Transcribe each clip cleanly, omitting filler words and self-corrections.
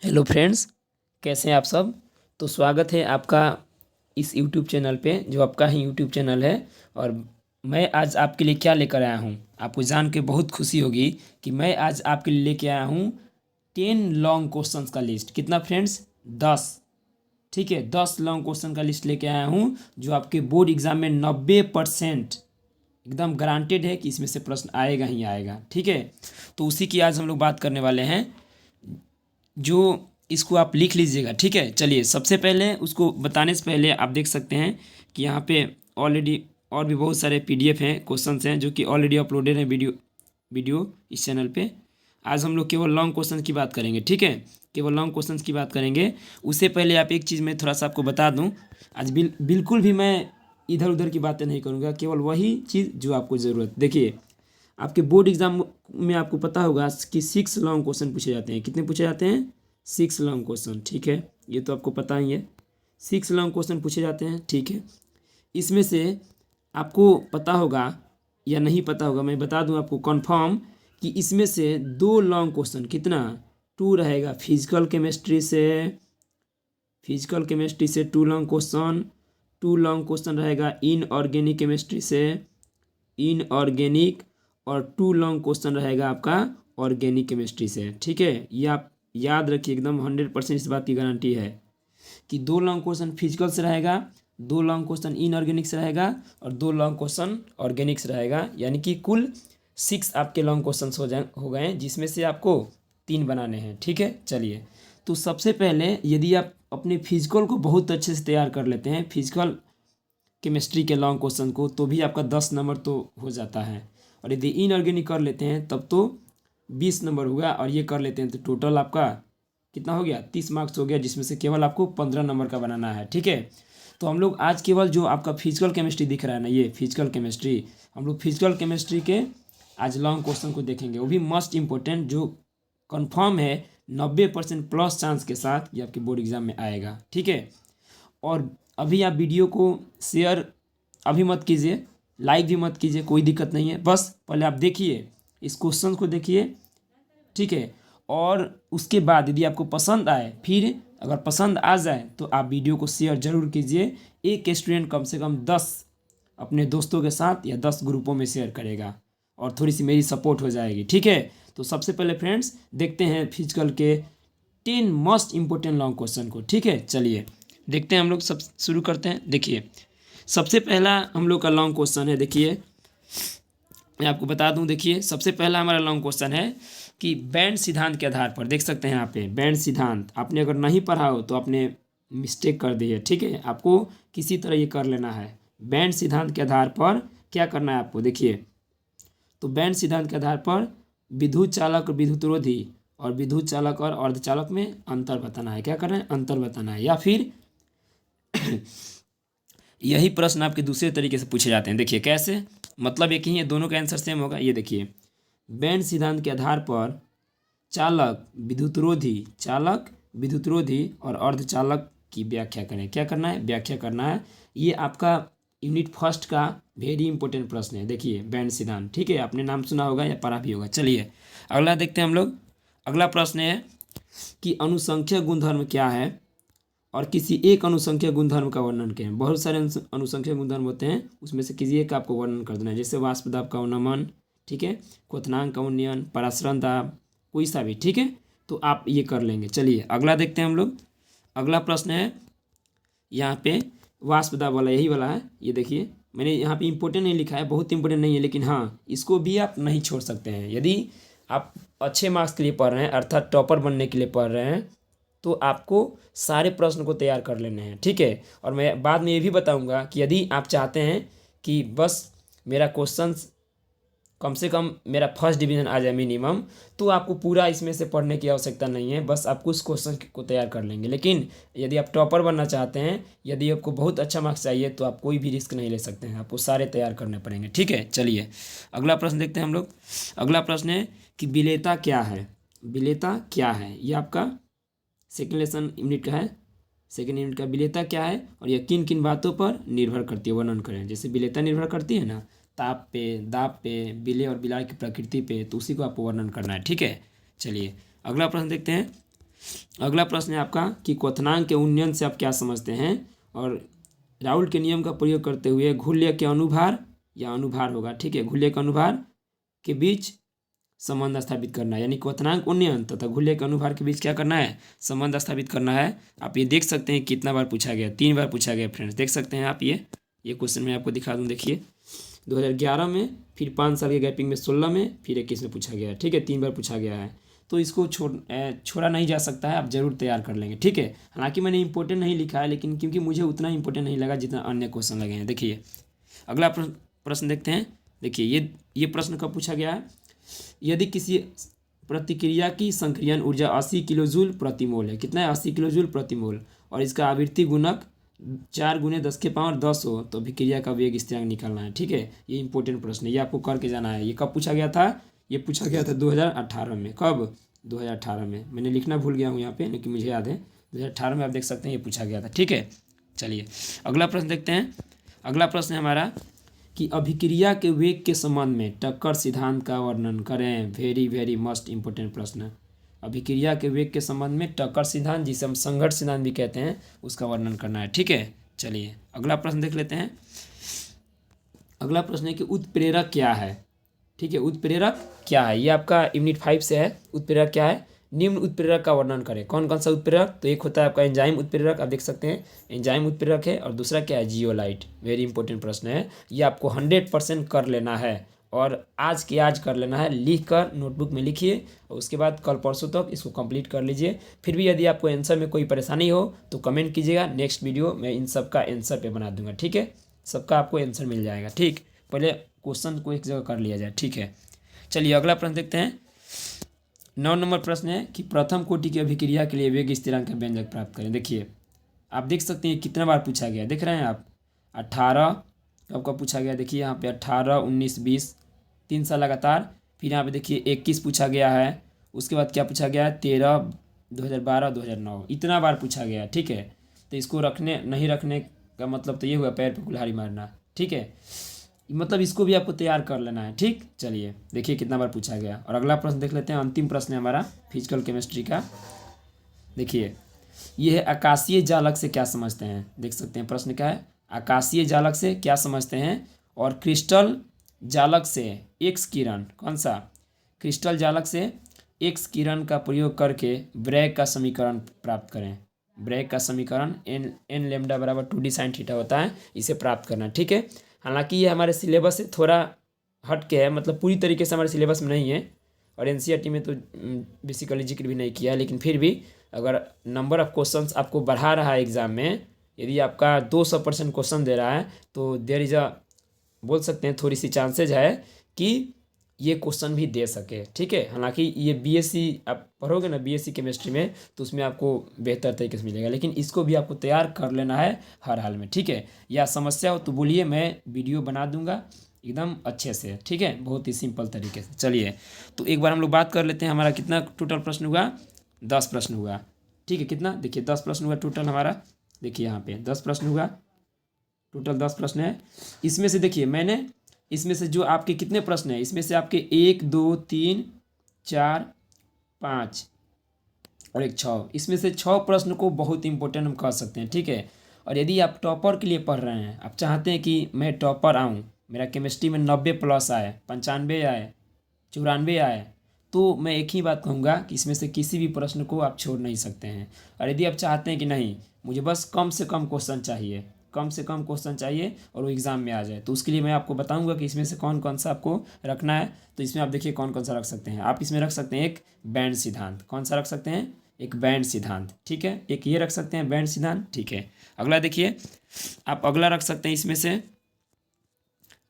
Hello friends, कैसे हैं आप सब। तो स्वागत है आपका इस यूट्यूब चैनल पे जो आपका ही यूट्यूब चैनल है। और मैं आज आपके लिए क्या लेकर आया हूँ, आपको जान के बहुत खुशी होगी कि मैं आज आपके लिए लेके आया हूँ 10 लॉन्ग क्वेश्चंस का लिस्ट। कितना फ्रेंड्स? 10। ठीक है, 10 लॉन्ग क्वेश्चन का लिस्ट लेके आया हूँ जो आपके बोर्ड एग्जाम में 90% एकदम गारंटेड है कि इसमें से प्रश्न आएगा ही आएगा। ठीक है, तो उसी की आज हम लोग बात करने वाले हैं। जो इसको आप लिख लीजिएगा। ठीक है, चलिए सबसे पहले उसको बताने से पहले आप देख सकते हैं कि यहाँ पे ऑलरेडी और भी बहुत सारे पीडीएफ हैं, क्वेश्चंस हैं जो कि ऑलरेडी अपलोडेड हैं वीडियो वीडियो इस चैनल पे। आज हम लोग केवल लॉन्ग क्वेश्चन की बात करेंगे। ठीक है, केवल लॉन्ग क्वेश्चन की बात करेंगे। उससे पहले आप एक चीज़ मैं थोड़ा सा आपको बता दूँ। आज बिल्कुल भी मैं इधर उधर की बातें नहीं करूँगा, केवल वही चीज़ जो आपको ज़रूरत। देखिए, आपके बोर्ड एग्जाम में आपको पता होगा कि 6 लॉन्ग क्वेश्चन पूछे जाते हैं। कितने पूछे जाते हैं? 6 लॉन्ग क्वेश्चन। ठीक है, ये तो आपको पता ही है। 6 लॉन्ग क्वेश्चन पूछे जाते हैं। ठीक है, इसमें से आपको पता होगा या नहीं पता होगा, मैं बता दूं आपको कंफर्म कि इसमें से 2 लॉन्ग क्वेश्चन, कितना? 2 रहेगा फिजिकल केमिस्ट्री से 2 लॉन्ग क्वेश्चन। 2 लॉन्ग क्वेश्चन रहेगा इनऑर्गेनिक केमिस्ट्री से, इनऑर्गेनिक। और 2 लॉन्ग क्वेश्चन रहेगा आपका ऑर्गेनिक केमिस्ट्री से। ठीक है, ये आप याद रखिए, एकदम 100% इस बात की गारंटी है कि 2 लॉन्ग क्वेश्चन फिजिकल से रहेगा, 2 लॉन्ग क्वेश्चन इनऑर्गेनिक से रहेगा और 2 लॉन्ग क्वेश्चन ऑर्गेनिक से रहेगा। यानी कि कुल 6 आपके लॉन्ग क्वेश्चन हो गए, जिसमें से आपको 3 बनाने हैं। ठीक है, चलिए तो सबसे पहले यदि आप अपने फिजिकल को बहुत अच्छे से तैयार कर लेते हैं, फिजिकल केमिस्ट्री के लॉन्ग क्वेश्चन को, तो भी आपका 10 नंबर तो हो जाता है। और यदि इनऑर्गेनिक कर लेते हैं तब तो 20 नंबर होगा। और ये कर लेते हैं तो टोटल आपका कितना हो गया? 30 मार्क्स हो गया, जिसमें से केवल आपको 15 नंबर का बनाना है। ठीक है, तो हम लोग आज केवल जो आपका फिजिकल केमिस्ट्री दिख रहा है ना, ये फिजिकल केमिस्ट्री, हम लोग फिजिकल केमिस्ट्री के आज लॉन्ग क्वेश्चन को देखेंगे। वो भी मस्ट इम्पोर्टेंट, जो कन्फर्म है 90% प्लस चांस के साथ ये आपके बोर्ड एग्जाम में आएगा। ठीक है, और अभी आप वीडियो को शेयर अभी मत कीजिए, लाइक भी मत कीजिए, कोई दिक्कत नहीं है। बस पहले आप देखिए, इस क्वेश्चन को देखिए। ठीक है, और उसके बाद यदि आपको पसंद आए, फिर अगर पसंद आ जाए तो आप वीडियो को शेयर ज़रूर कीजिए। एक स्टूडेंट कम से कम 10 अपने दोस्तों के साथ या 10 ग्रुपों में शेयर करेगा और थोड़ी सी मेरी सपोर्ट हो जाएगी। ठीक है, तो सबसे पहले फ्रेंड्स देखते हैं फिजिकल के 10 मोस्ट इम्पोर्टेंट लॉन्ग क्वेश्चन को। ठीक है, चलिए देखते हैं, हम लोग सब शुरू करते हैं। देखिए, सबसे पहला हम लोग का लॉन्ग क्वेश्चन है। देखिए, मैं आपको बता दूं, देखिए सबसे पहला हमारा लॉन्ग क्वेश्चन है कि बैंड सिद्धांत के आधार पर, देख सकते हैं यहाँ पे बैंड सिद्धांत। आपने अगर नहीं पढ़ा हो तो आपने मिस्टेक कर दी है। ठीक है, आपको किसी तरह ये कर लेना है। बैंड सिद्धांत के आधार पर क्या करना है आपको? देखिए, तो बैंड सिद्धांत के आधार पर विद्युत चालक और विद्युतरोधी और विद्युत चालक और अर्धचालक में अंतर बताना है। क्या करना है? अंतर बताना है। या फिर यही प्रश्न आपके दूसरे तरीके से पूछे जाते हैं। देखिए कैसे, मतलब एक ही है, दोनों का आंसर सेम होगा। ये देखिए, बैंड सिद्धांत के आधार पर चालक विद्युतरोधी और अर्धचालक की व्याख्या करें। क्या करना है? व्याख्या करना है। ये आपका यूनिट फर्स्ट का वेरी इंपॉर्टेंट प्रश्न है। देखिए बैंड सिद्धांत, ठीक है, आपने नाम सुना होगा या पढ़ा भी होगा। चलिए अगला देखते हैं हम लोग। अगला प्रश्न है कि अनुसंख्यक गुणधर्म क्या है और किसी एक अनुसंख्यक गुणधर्म का वर्णन करें। बहुत सारे अनुसंख्यक गुणधर्म होते हैं, उसमें से किसी एक का आपको वर्णन कर देना है। जैसे वाष्प दाब का उन्नमन, ठीक है, क्वथनांक का उन्नयन, परासरण दाब, कोई सा भी। ठीक है, तो आप ये कर लेंगे। चलिए अगला देखते हैं हम लोग। अगला प्रश्न है यहाँ पे वाष्प दाब वाला, यही वाला है। ये देखिए, मैंने यहाँ पे इंपॉर्टेंट नहीं लिखा है, बहुत इंपॉर्टेंट नहीं है, लेकिन हाँ इसको भी आप नहीं छोड़ सकते हैं। यदि आप अच्छे मार्क्स के लिए पढ़ रहे हैं, अर्थात टॉपर बनने के लिए पढ़ रहे हैं, तो आपको सारे प्रश्न को तैयार कर लेने हैं। ठीक है, और मैं बाद में ये भी बताऊंगा कि यदि आप चाहते हैं कि बस मेरा क्वेश्चन कम से कम मेरा फर्स्ट डिवीज़न आ जाए मिनिमम, तो आपको पूरा इसमें से पढ़ने की आवश्यकता नहीं है, बस आप कुछ क्वेश्चन को तैयार कर लेंगे। लेकिन यदि आप टॉपर बनना चाहते हैं, यदि आपको बहुत अच्छा मार्क्स चाहिए, तो आप कोई भी रिस्क नहीं ले सकते हैं, आपको सारे तैयार करने पड़ेंगे। ठीक है, चलिए अगला प्रश्न देखते हैं हम लोग। अगला प्रश्न है कि विलेयता क्या है। विलेयता क्या है, ये आपका सेकेंड लेसन यूनिट का है। सेकेंड यूनिट का विलेयता क्या है और यह किन किन बातों पर निर्भर करती है, वर्णन करें। जैसे विलेयता निर्भर करती है ना ताप पे, दाब पे, विलेय और विलाय की प्रकृति पे, तो उसी को आपको वर्णन करना है। ठीक है, चलिए अगला प्रश्न देखते हैं। अगला प्रश्न है आपका कि क्वथनांक के उन्नयन से आप क्या समझते हैं, और राउल्ट के नियम का प्रयोग करते हुए घुल्य के अनुभार या अनुभार होगा, ठीक है, घुल्य के अनुभार के बीच संबंध स्थापित करना है, यानी क्वथनांक उन्नयन तथा घुल्य के अनुभार के बीच क्या करना है, संबंध स्थापित करना है। आप ये देख सकते हैं कितना बार पूछा गया, 3 बार पूछा गया फ्रेंड्स, देख सकते हैं आप। ये क्वेश्चन मैं आपको दिखा दूं, देखिए 2011 में, फिर 5 साल के गैपिंग में 16 में, फिर 21 में पूछा गया है, ठीक है, 3 बार पूछा गया है। तो इसको छोड़ा नहीं जा सकता है, आप जरूर तैयार कर लेंगे, ठीक है। हालांकि मैंने इंपॉर्टेंट नहीं लिखा है, लेकिन क्योंकि मुझे उतना इंपॉर्टेंट नहीं लगा जितना अन्य क्वेश्चन लगे हैं। देखिए अगला प्रश्न देखते हैं। देखिए ये प्रश्न कब पूछा गया है, यदि किसी प्रतिक्रिया की संक्रियन ऊर्जा 80 किलो जूल प्रति मोल है, कितना है, 80 किलो जूल प्रति मोल, और इसका आवृत्ति गुणक 4 × 10⁻10 हो, तो अभिक्रिया का वेग स्थिरांक निकालना है, ठीक है। ये इंपॉर्टेंट प्रश्न है, ये आपको करके जाना है। ये कब पूछा गया था, ये पूछा गया था 2018 में। कब, 2018 में। मैंने लिखना भूल गया हूँ यहाँ पे, लेकिन मुझे याद है 2018 में, आप देख सकते हैं ये पूछा गया था, ठीक है। चलिए अगला प्रश्न देखते हैं। अगला प्रश्न है हमारा कि अभिक्रिया के वेग के संबंध में टक्कर सिद्धांत का वर्णन करें। वेरी मस्ट इंपॉर्टेंट प्रश्न। अभिक्रिया के वेग के संबंध में टक्कर सिद्धांत, जिसे हम संघट्ट सिद्धांत भी कहते हैं, उसका वर्णन करना है, ठीक है। चलिए अगला प्रश्न देख लेते हैं। अगला प्रश्न है कि उत्प्रेरक क्या है, ठीक है, उत्प्रेरक क्या है, ये आपका यूनिट 5 से है। उत्प्रेरक क्या है, निम्न उत्प्रेरक का वर्णन करें। कौन कौन सा उत्प्रेरक, तो एक होता है आपका एंजाइम उत्प्रेरक, आप देख सकते हैं एंजाइम उत्प्रेरक है, और दूसरा क्या है, जियोलाइट। वेरी इंपॉर्टेंट प्रश्न है, ये आपको 100% कर लेना है, और आज के आज कर लेना है, लिख कर नोटबुक में लिखिए, और उसके बाद कल परसों तक इसको कंप्लीट कर लीजिए। फिर भी यदि आपको आंसर में कोई परेशानी हो तो कमेंट कीजिएगा, नेक्स्ट वीडियो मैं इन सब का आंसर पे बना दूंगा, ठीक है। सबका आपको आंसर मिल जाएगा, ठीक। पहले क्वेश्चन को एक जगह कर लिया जाए, ठीक है। चलिए अगला प्रश्न देखते हैं। 9 नंबर प्रश्न है कि प्रथम कोटि की अभिक्रिया के लिए वेग स्थिरांक का व्यंजक प्राप्त करें। देखिए आप देख सकते हैं कितना बार पूछा गया, देख रहे हैं आप। 18 कब कब पूछा गया, देखिए यहाँ पे 18, 19, 20, 3 साल लगातार। फिर यहाँ पे देखिए 21 पूछा गया है। उसके बाद क्या पूछा गया है, 13, 2012, 2009, इतना बार पूछा गया, ठीक है। तो इसको रखने नहीं रखने का मतलब तो ये हुआ पैर पे कुल्हाड़ी मारना, ठीक है। मतलब इसको भी आपको तैयार कर लेना है, ठीक। चलिए देखिए कितना बार पूछा गया। और अगला प्रश्न देख लेते हैं, अंतिम प्रश्न है हमारा फिजिकल केमिस्ट्री का। देखिए ये है आकाशीय जालक से क्या समझते हैं, देख सकते हैं प्रश्न क्या है, आकाशीय जालक से क्या समझते हैं, और क्रिस्टल जालक से एक्स किरण, कौन सा, क्रिस्टल जालक से एक्स किरण का प्रयोग करके ब्रैग का समीकरण प्राप्त करें। ब्रैग का समीकरण n लैम्डा बराबर 2d sin थीटा होता है, इसे प्राप्त करना, ठीक है। हालांकि ये हमारे सिलेबस से थोड़ा हट के है, मतलब पूरी तरीके से हमारे सिलेबस में नहीं है, और एनसीईआरटी में तो बेसिकली जिक्र भी नहीं किया है, लेकिन फिर भी अगर नंबर ऑफ क्वेश्चंस आपको बढ़ा रहा है एग्ज़ाम में, यदि आपका 200% क्वेश्चन दे रहा है, तो देयर इज़ अ, बोल सकते हैं थोड़ी सी चांसेज है कि ये क्वेश्चन भी दे सके, ठीक है। हालांकि ये बीएससी आप पढ़ोगे ना, बीएससी केमिस्ट्री में, तो उसमें आपको बेहतर तरीके से मिलेगा, लेकिन इसको भी आपको तैयार कर लेना है हर हाल में, ठीक है। या समस्या हो तो बोलिए, मैं वीडियो बना दूंगा एकदम अच्छे से, ठीक है, बहुत ही सिंपल तरीके से। चलिए तो एक बार हम लोग बात कर लेते हैं, हमारा कितना टोटल प्रश्न हुआ, 10 प्रश्न हुआ, ठीक है। कितना, देखिए 10 प्रश्न हुआ टोटल हमारा, देखिए यहाँ पे 10 प्रश्न हुआ टोटल, 10 प्रश्न है। इसमें से देखिए मैंने, इसमें से जो आपके कितने प्रश्न हैं, इसमें से आपके 1, 2, 3, 4, 5 और 1, 6, इसमें से 6 प्रश्न को बहुत इंपॉर्टेंट हम कह सकते हैं, ठीक है। और यदि आप टॉपर के लिए पढ़ रहे हैं, आप चाहते हैं कि मैं टॉपर आऊँ, मेरा केमिस्ट्री में 90+ आए, 95 आए, 94 आए, तो मैं एक ही बात कहूँगा कि इसमें से किसी भी प्रश्न को आप छोड़ नहीं सकते हैं। और यदि आप चाहते हैं कि नहीं, मुझे बस कम से कम क्वेश्चन चाहिए, कम से कम क्वेश्चन चाहिए और वो एग्ज़ाम में आ जाए, तो उसके लिए मैं आपको बताऊंगा कि इसमें से कौन कौन सा आपको रखना है। तो इसमें आप देखिए कौन कौन सा रख सकते हैं। आप इसमें रख सकते हैं एक बैंड सिद्धांत, कौन सा रख सकते हैं, एक बैंड सिद्धांत, ठीक है। एक ये रख सकते हैं बैंड सिद्धांत, ठीक है। अगला देखिए, आप अगला रख सकते हैं, इसमें से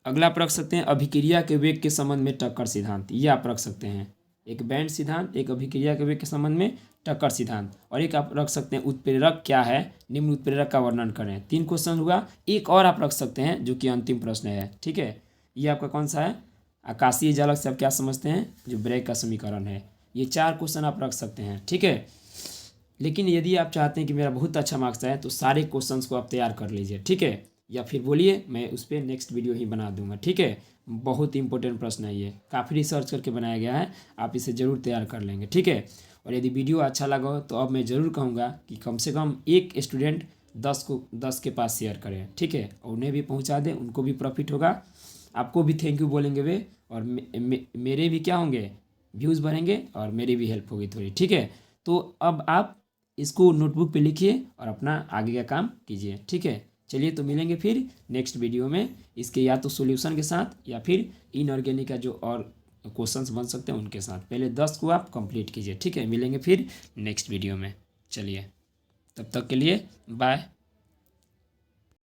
अगला आप रख सकते हैं अभिक्रिया के वेग के संबंध में टक्कर सिद्धांत, ये आप रख सकते हैं। एक बैंड सिद्धांत, एक अभिक्रिया के वेग के संबंध में टक्कर सिद्धांत, और एक आप रख सकते हैं उत्प्रेरक क्या है, निम्न उत्प्रेरक का वर्णन करें। 3 क्वेश्चन हुआ। एक और आप रख सकते हैं जो कि अंतिम प्रश्न है, ठीक है। ये आपका कौन सा है, आकाशीय जालक से आप क्या समझते हैं, जो ब्रैग का समीकरण है। ये 4 क्वेश्चन आप रख सकते हैं, ठीक है। लेकिन यदि आप चाहते हैं कि मेरा बहुत अच्छा मार्क्स आए, तो सारे क्वेश्चंस को आप तैयार कर लीजिए, ठीक है। या फिर बोलिए, मैं उस पर नेक्स्ट वीडियो ही बना दूंगा, ठीक है। बहुत इंपॉर्टेंट प्रश्न है ये, काफ़ी रिसर्च करके बनाया गया है, आप इसे ज़रूर तैयार कर लेंगे, ठीक है। और यदि वीडियो अच्छा लगा हो तो अब मैं ज़रूर कहूँगा कि कम से कम एक स्टूडेंट 10 के पास शेयर करें, ठीक है, और उन्हें भी पहुँचा दें, उनको भी प्रॉफिट होगा, आपको भी थैंक यू बोलेंगे वे, और मेरे भी क्या होंगे, व्यूज़ बढ़ेंगे और मेरी भी हेल्प होगी थोड़ी, ठीक है। तो अब आप इसको नोटबुक पे लिखिए और अपना आगे का काम कीजिए, ठीक है। चलिए तो मिलेंगे फिर नेक्स्ट वीडियो में इसके या तो सॉल्यूशन के साथ या फिर इनऑर्गेनिक का जो और क्वेश्चंस बन सकते हैं उनके साथ। पहले 10 को आप कंप्लीट कीजिए, ठीक है। मिलेंगे फिर नेक्स्ट वीडियो में। चलिए तब तक के लिए बाय।